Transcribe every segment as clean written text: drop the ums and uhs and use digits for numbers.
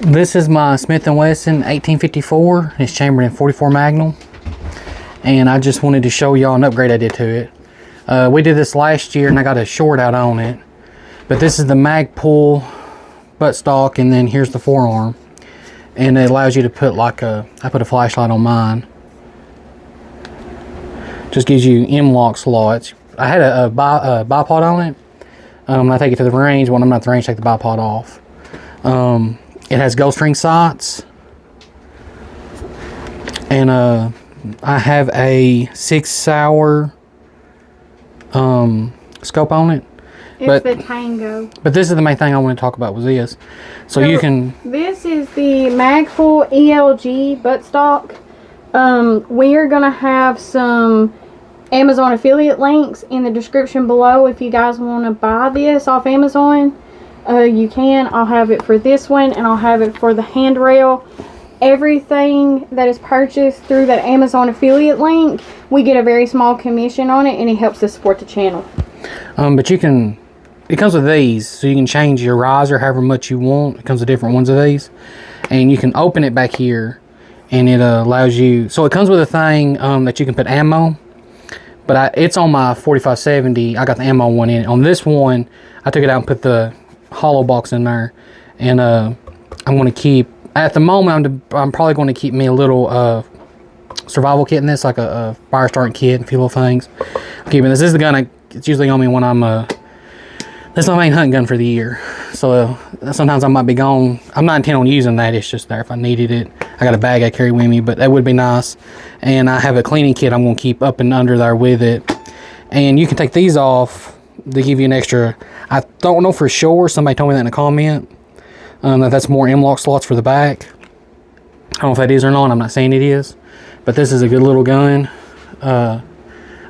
This is my Smith Wesson 1854. It's chambered in 44 Magnum. And I just wanted to show y'all an upgrade I did to it. We did this last year and I got a short out on it. But this is the Magpul buttstock, and then here's the forearm. And it allows you to put like I put a flashlight on mine. Just gives you M-LOK slots. I had a bipod on it. I take it to the range. When I'm not at the range, take the bipod off. It has ghost ring sights. And I have a 6-hour scope on it. It's the Tango. But this is the main thing I want to talk about was this. So you can... This is the Magpul ELG buttstock. We are going to have some Amazon affiliate links in the description below. If you guys want to buy this off Amazon, you can. I'll have it for this one, and I'll have it for the handrail. Everything that is purchased through that Amazon affiliate link, we get a very small commission on it, and it helps us support the channel. But you can... It comes with these, so you can change your riser however much you want. It comes with different ones of these. And you can open it back here, and it allows you... So it comes with a thing that you can put ammo. But it's on my 4570. I got the ammo one in it. On this one, I took it out and put the hollow box in there. And I'm going to keep... At the moment, I'm probably going to keep me a little survival kit in this, like a fire starting kit and a few little things. I'm keeping this. This is the gun it's usually on me when I'm... This is my main hunting gun for the year. So sometimes I might be gone. I'm not intending on using that. It's just there if I needed it. I got a bag I carry with me, but that would be nice. And I have a cleaning kit I'm going to keep up and under there with it. And you can take these off to give you an extra... I don't know for sure. Somebody told me that in a comment. That's more M-LOK slots for the back. I don't know if that is or not. I'm not saying it is. But this is a good little gun. I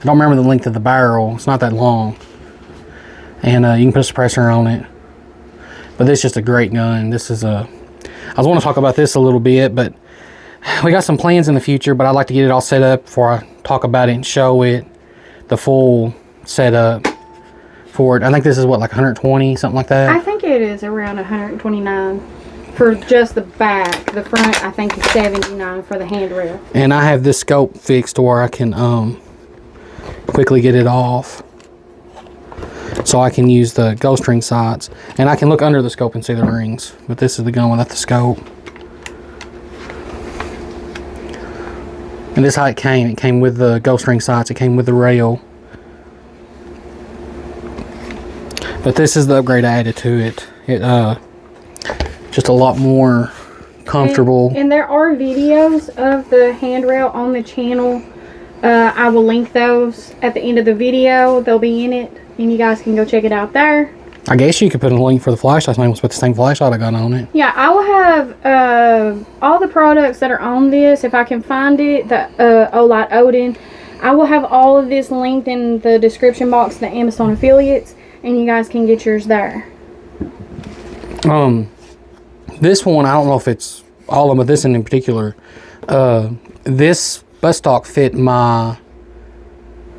don't remember the length of the barrel. It's not that long. And you can put a suppressor on it. But this is just a great gun. This is a... I was want to talk about this a little bit, but we got some plans in the future, but I'd like to get it all set up before I talk about it and show it. The full setup for it. I think this is what, like 120, something like that? I think it is around 129 for just the back. The front, I think, is 79 for the handrail. And I have this scope fixed to where I can quickly get it off. So I can use the ghost ring sights. And I can look under the scope and see the rings. But this is the gun without the scope. And this is how it came. It came with the ghost ring sights. It came with the rail. But this is the upgrade I added to it. It just a lot more comfortable. And there are videos of the handrail on the channel. I will link those at the end of the video. They'll be in it. And you guys can go check it out there. I guess you could put a link for the flashlight. Maybe we'll put the same flashlight I got on it. Yeah, I will have all the products that are on this. If I can find it, the OLIGHT Odin. I will have all of this linked in the description box, the Amazon affiliates. And you guys can get yours there. This one, I don't know if it's all of them, but this one in particular. This buttstock fit my...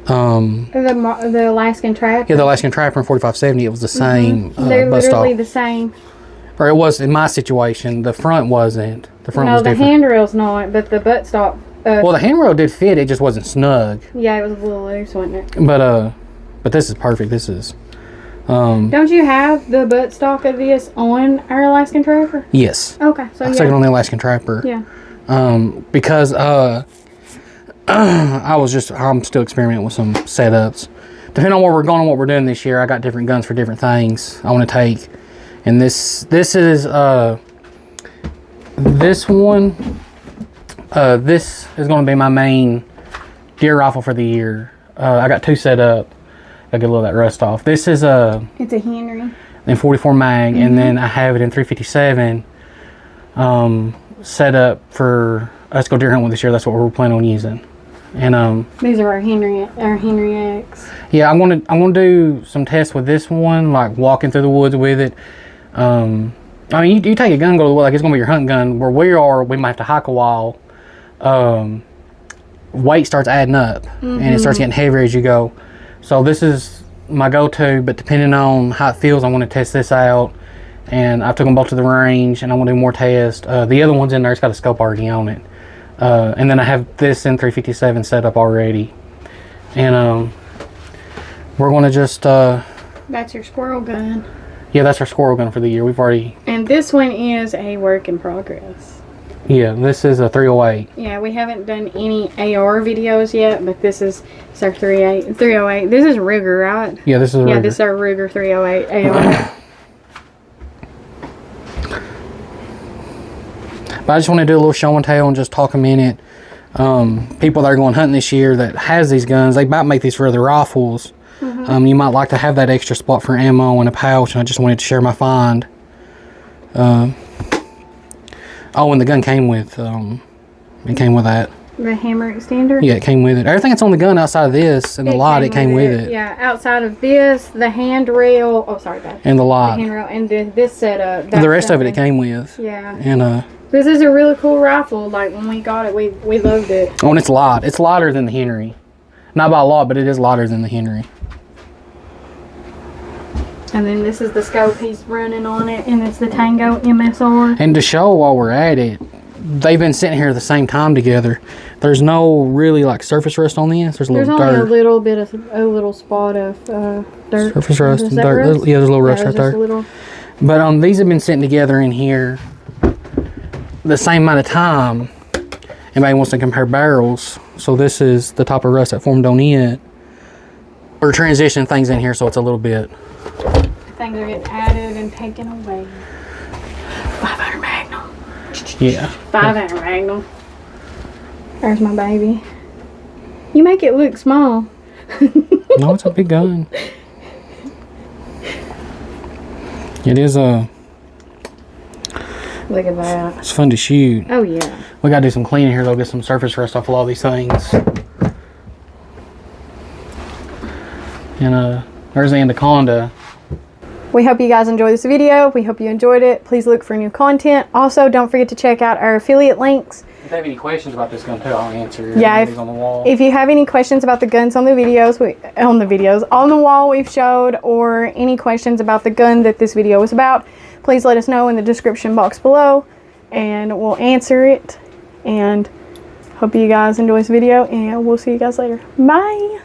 the Alaskan Trapper. Yeah, the Alaskan Trapper in 4570. It was the same They're literally the same. Or it was in my situation. The front wasn't. The front was different. No, the handrail's not, but the buttstock. Well, the handrail did fit. It just wasn't snug. Yeah, it was a little loose, wasn't it? But this is perfect. This is. Don't you have the buttstock of this on our Alaskan Trapper? Yes. Okay, so I took it on the Alaskan Trapper. Yeah. Because I'm still experimenting with some setups. Depending on where we're going and what we're doing this year, I got different guns for different things I want to take. And this is this one. This is going to be my main deer rifle for the year. I got two set up. I get a little of that rust off. This is it's a Henry. In 44 mag, and then I have it in 357 set up for us to go deer hunt with this year. That's what we're planning on using. And these are our Henry X. Yeah, I'm gonna do some tests with this one, like walking through the woods with it. I mean, you take a gun, go to the woods, like it's gonna be your hunting gun. Where we are, we might have to hike a while. Weight starts adding up, and it starts getting heavier as you go. So this is my go-to, but depending on how it feels, I want to test this out and I took them both to the range, and I want to do more tests. The other one's in there; it's got a scope already on it, and then I have this M357 set up already, and we're going to just. That's your squirrel gun. Yeah, that's our squirrel gun for the year. We've already. And this one is a work in progress. Yeah, this is a 308. Yeah, we haven't done any AR videos yet, but this is our 308. This is Ruger, right? Yeah, this is a Yeah, Ruger. this is our Ruger 308 AR. But I just want to do a little show and tell and just talk a minute. People that are going hunting this year that has these guns, they might make these for other rifles. You might like to have that extra spot for ammo in a pouch, and I just wanted to share my find. Oh, and the gun came with, it came with that. The hammer extender? Yeah, it came with it. Everything that's on the gun outside of this and the light, it came with it. Yeah, outside of this, the handrail, oh sorry, bad. And the light. The handrail, and this setup. The rest of it came with. Yeah. And this is a really cool rifle. Like, when we got it, we loved it. oh, and it's light. It's lighter than the Henry. Not by a lot, but it is lighter than the Henry. And then this is the scope he's running on it, and it's the Tango MSR. And to show while we're at it, they've been sitting here at the same time together. There's no really like surface rust on this. There's a little only dirt. a little bit of a little spot of dirt. Surface rust Is and that dirt. rust? Yeah, there's a little rust Yeah, right just there. a little. But these have been sitting together in here the same amount of time. Anybody wants to compare barrels? So this is the type of rust that formed on it. We're transitioning things in here, so it's a little bit. Things are getting added and taken away. 500 Magnum. Yeah. 500 Magnum. There's my baby. You make it look small. No, it's a big gun. It is Look at that. it's fun to shoot. Oh yeah. We gotta do some cleaning here though, get some surface rust off of all these things. And there's the Anaconda. We hope you guys enjoyed this video. We hope you enjoyed it. Please look for new content. Also, don't forget to check out our affiliate links. If you have any questions about this gun too, I'll answer. Yeah, on the wall. if you have any questions about the guns on the videos, on the wall we've showed, or any questions about the gun that this video was about, please let us know in the description box below, and we'll answer it. And hope you guys enjoy this video, and we'll see you guys later. Bye.